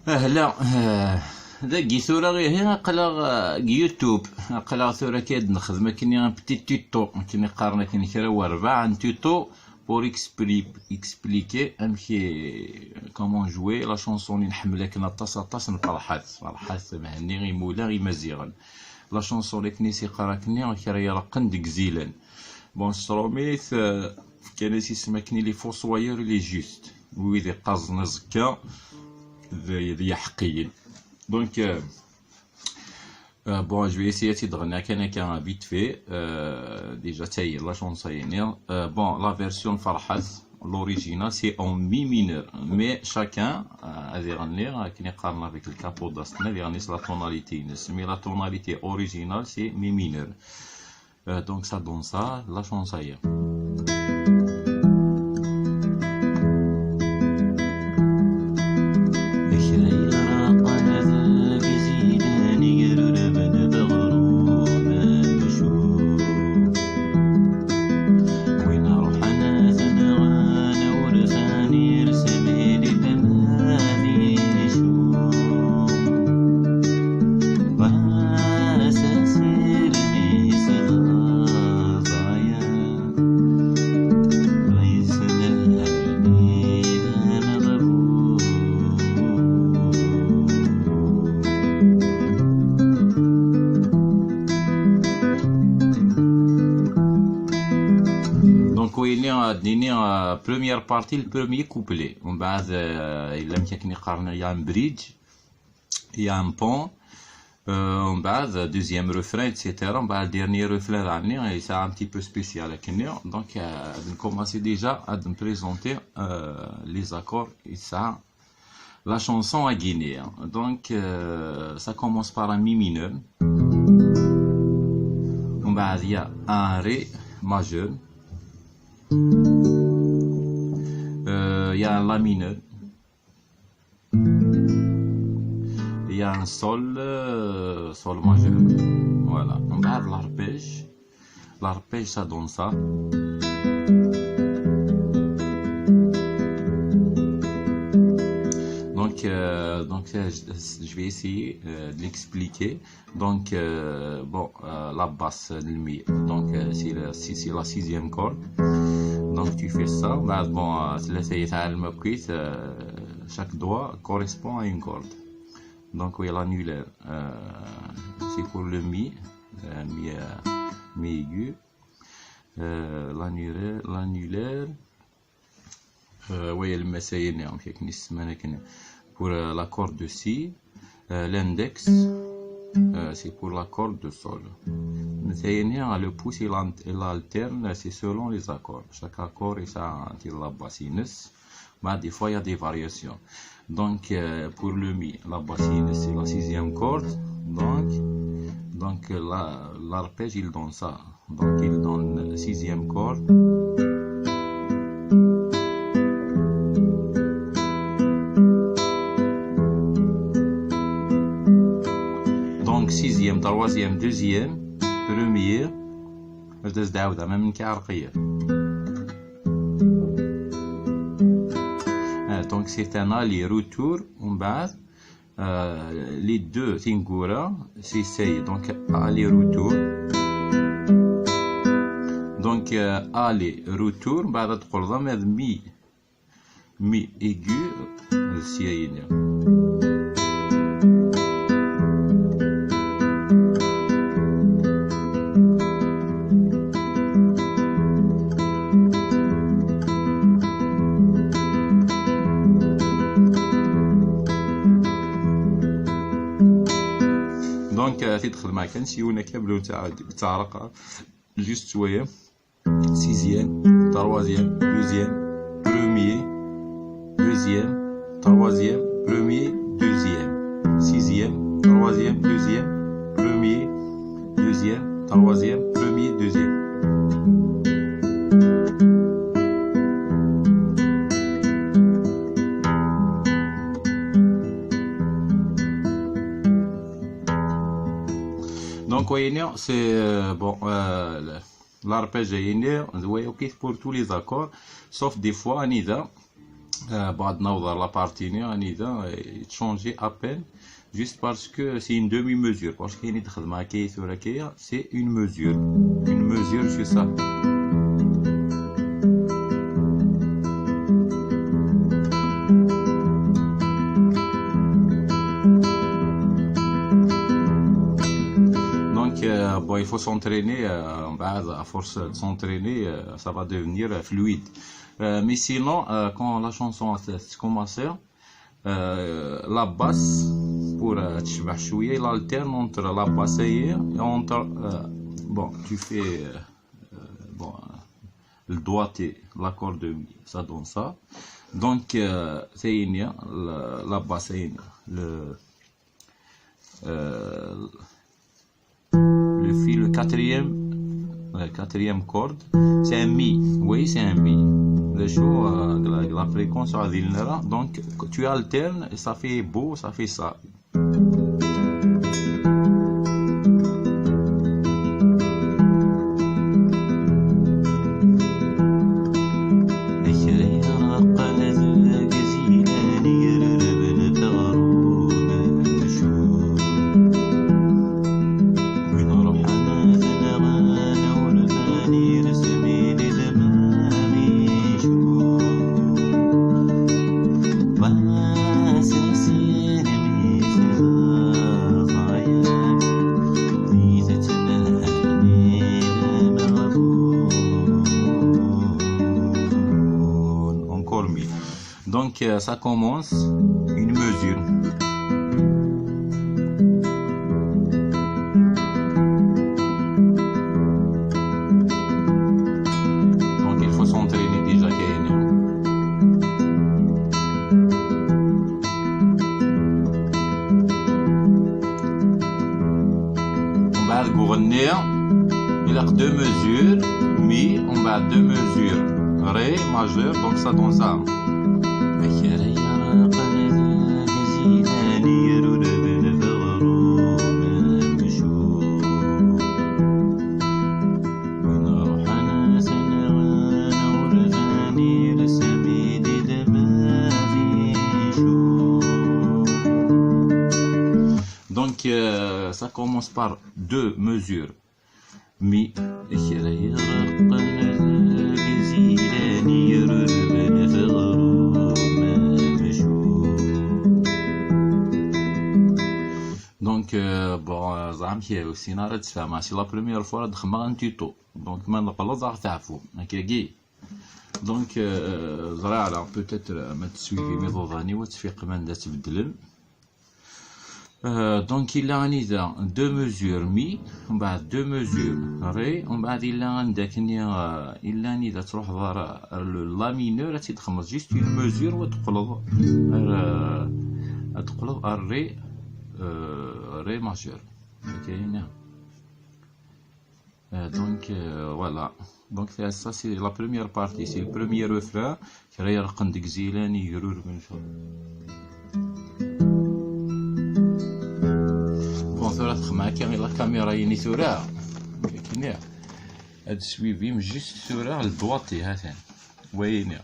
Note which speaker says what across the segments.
Speaker 1: لا داكي ثورة غير هي قلا يوتيوب قلا ثورة كاد نخدم كني ان بتي توتو كني قارنا كني كرا وربع ان توتو بور اكسبليكي امشي كومون جوي لا شونسون اللي نحملها كنا طاس نفرحات مهني غي مولا غي مزيغا لا شونسون اللي كني سي قرا كني كرا يرقن ديك زيلان بون ستروميث كان اسمها كني لي فوسوايور لي جوست ويدي قازنا زكا ذي حقيين دونك bon je vais essayer de donner quelqu'un vite fait déjà taille la chanson bon la version Farhat l'original c'est en mi mineur mais chacun a des ranières qui n'est pas avec le capot d'asthme la tonalité mais la tonalité originale c'est mi mineur donc ça donne ça la chanson première partie le premier couplet ومن بعد الا كني قارنا يا ان بريدج يا ان بون ومن بعد deuxième refrain etc ومن بعد dernier refrain عني c'est un petit peu spécial كني donc on commence déjà à me présenter les accords et ça la chanson à Guinée donc ça commence par un mi mineur ومن بعد il y a un ré majeur il y a un la mineur, il y a un sol, sol majeur, voilà. On va l'arpège ça donne ça. Donc je vais essayer de l'expliquer. Donc bon, la basse de mi, donc c'est la sixième corde. Donc tu fais ça, bon, chaque doigt correspond à une corde. Donc oui, l'annulaire, c'est pour le mi aigu, l'annulaire, oui, le messayene, pour la corde de si, l'index, c'est pour la corde de sol. Le pouce et l'alterne, c'est selon les accords. Chaque accord est ça la bassine. Mais des fois il y a des variations. Donc pour le mi, la bassine c'est la sixième corde. Donc l'arpège il donne ça. Donc il donne la sixième corde. Donc sixième, troisième, deuxième. Premier, même donc c'est un aller-retour les deux tingura c'est donc aller-retour donc aller-retour mi aigu تدخل مع كنسيونا كابلو تاع رقعة جوست شوية سيزيام تروازيام دوزيام بروميي دوزيام تروازيام بروميي دوزيام سيزيام تروازيام دوزيام بروميي دوزيام تروازيام بروميي دوزيام Donc, c'est bon, l'arpège est pour tous les accords, sauf des fois, Anida, بعد نوضر لا بارتيني راني دا تشونجي ابين juste parce que c'est une demi-mesure parce que نخدم مع كي ثورة كيا c'est une mesure sur ça. Donc bon, il faut s'entraîner, à force de s'entraîner, ça va devenir fluide. Mais sinon, quand la chanson commence, la basse, pour تشبح شوية, il alterne entre la basse et entre, bon, tu fais, bon, le doigté, l'accord de mi, ça donne ça. Donc, c'est la basse, le fil, le quatrième corde, c'est un mi. Oui, c'est un mi. Le show, la fréquence, donc tu alternes et ça fait beau, ça fait ça. Donc ça commence une mesure. Donc il faut s'entraîner déjà. On va gouverner. Il a deux mesures, mi, on va deux mesures, ré majeur, donc ça donne ça. Donc ça commence par deux mesures. Mi. Donc bon زعما aussi نرى تفهم ماشي لا بروميير فوا دخلنا ان توتو دونك ما نغلط راح تعرفوا هكاكي دونك زرعنا بوتيتر ما تسويفي ميضوضاني وتفيق من تبدلن. Donc il a عندنا deux mesures mi ومن بعد deux mesures ré ومن بعد إلا عندك إلا عندنا تروح لا مينور تخمس جيست une mesure وتقلب الري ré majeur. Donc voilà. Donc ça c'est la première partie, c'est le premier refrain qui يرقن ديك زيلاني يرور من فوق. Bon ثورة تخمع كامل لا كاميرا يني ثورة كاينة هاد السويفيم جيست ثورة الدواطي هاتان ويني.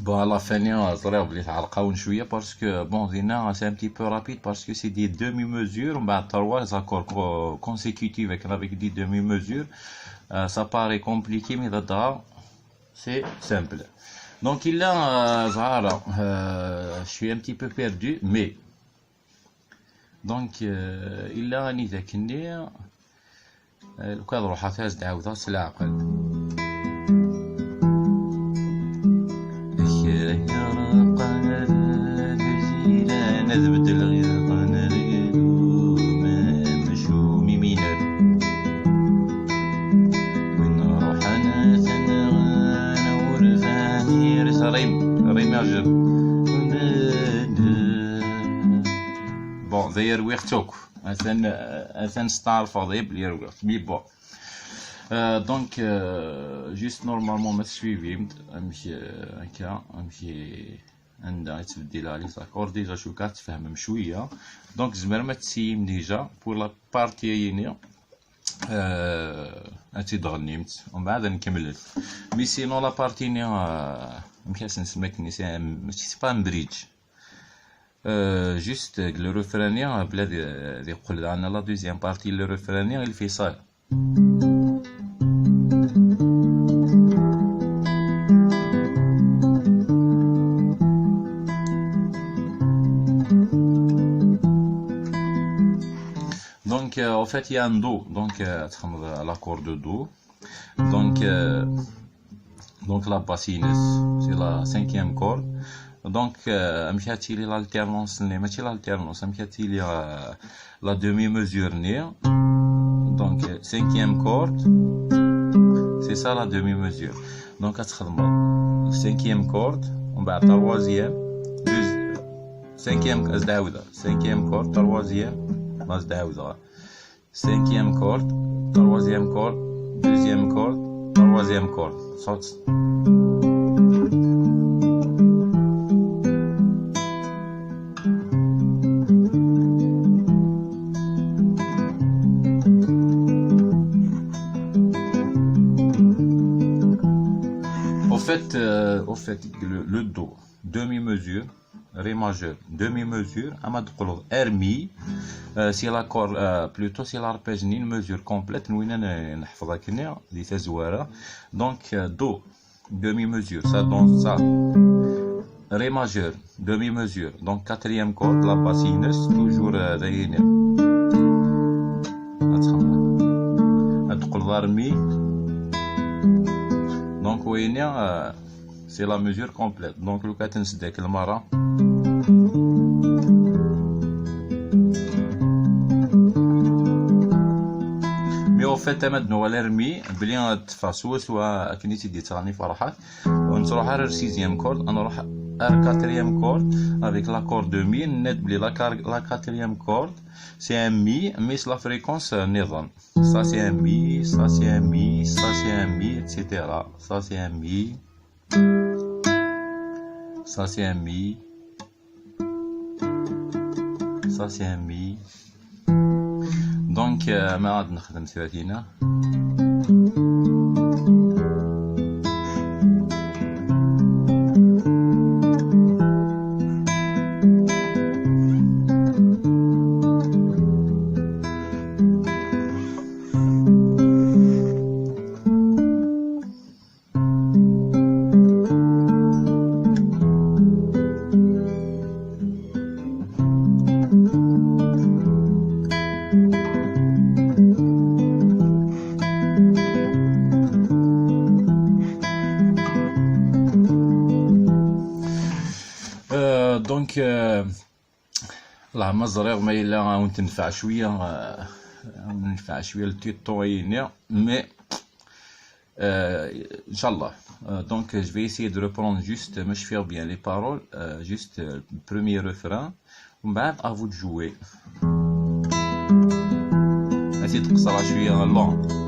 Speaker 1: Bon, à la fin, je vais vous dire que bon, c'est un petit peu rapide parce que c'est des demi-mesures, mais trois accords consécutifs avec des demi-mesures. Ça paraît compliqué, mais c'est simple. Donc, il a, je suis un petit peu perdu, mais donc, il a un idée qui est le cadre حافظ دعوة العقل. يا قلب بون ذاير ويختوك اثن ستار فاضي بلير وقت مي بون دونك جوست نورمالمون ما تسويفيمت امشي هكا امشي عندها يتبدل عليه ساكور ديجا شو كتفهم شويه دونك زمر ما تسيم ديجا بور لا بارتي يني هاتي تغنيمت ومن بعد نكمل مي سينو لا بارتي ني مكاس نسمكني ماشي سي با بريدج جوست لو ريفراني بلا دي يقول عندنا لا دوزيام بارتي لو ريفراني الفصال Donc en fait il y a un do donc l'accord de do donc la bassines c'est la cinquième corde donc مشات لي l'alternance ماشي l'alternance مشات لي la demi mesure donc cinquième corde c'est ça la demi mesure donc تخدم cinquième corde ومن بعد troisième cinquième cinquième corde troisième cinquième corde, troisième corde, deuxième corde, troisième corde. Saute. Au fait, le do, demi-mesure. Ré majeur, demi-mesure, amadoukolov, hermi, si l'accord, plutôt si l'arpège ni une mesure complète, nous n'hafza k'nia, dit tazouara, donc do, demi-mesure, ça donne ça, ré majeur, demi-mesure, donc quatrième corde, la basse toujours d'ailleurs, amadoukolov hermi, donc ouénia, c'est la mesure complète, donc le cas t'ensdek le mara. au fait أمد ولا رمي بلي تفاسو سوا كني تيدي تغني فرحات ونروح على السيزيام كورد نروح على كاتريام كورد avec l'accord de mi net بلي la quatrième corde c'est un mi mais la fréquence نظام ça c'est un mi ça c'est un mi ça c'est un mi etc ça c'est un mi ça c'est un mi ça c'est un mi donc ما عاد نخدم ثلاثينة دونك اللهم الزرير ما إلا ونتنفع شوية ننفع شوية التيتوينيا مي إن شاء الله دونك je vais essayer de reprendre juste مش faire bien les paroles juste le premier refrain ومن بعد à vous de jouer هاتي تقصرها شوية لون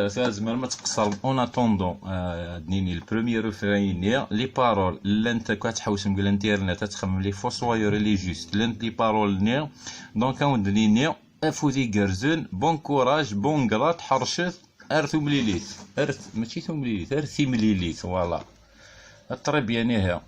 Speaker 1: فازمر ما تقصر اون اتوندون دنيني البروميير روفرين لي بارول لا انت كتحوس من الانترنت تخمم لي فوسوايور لي جوست لي بارول ني دونك اون افوزي كرزون بون كوراج بون كرات حرشت ارث مليليت ارث ماشي ثمليليت ارث مليليت فوالا تري بيان هي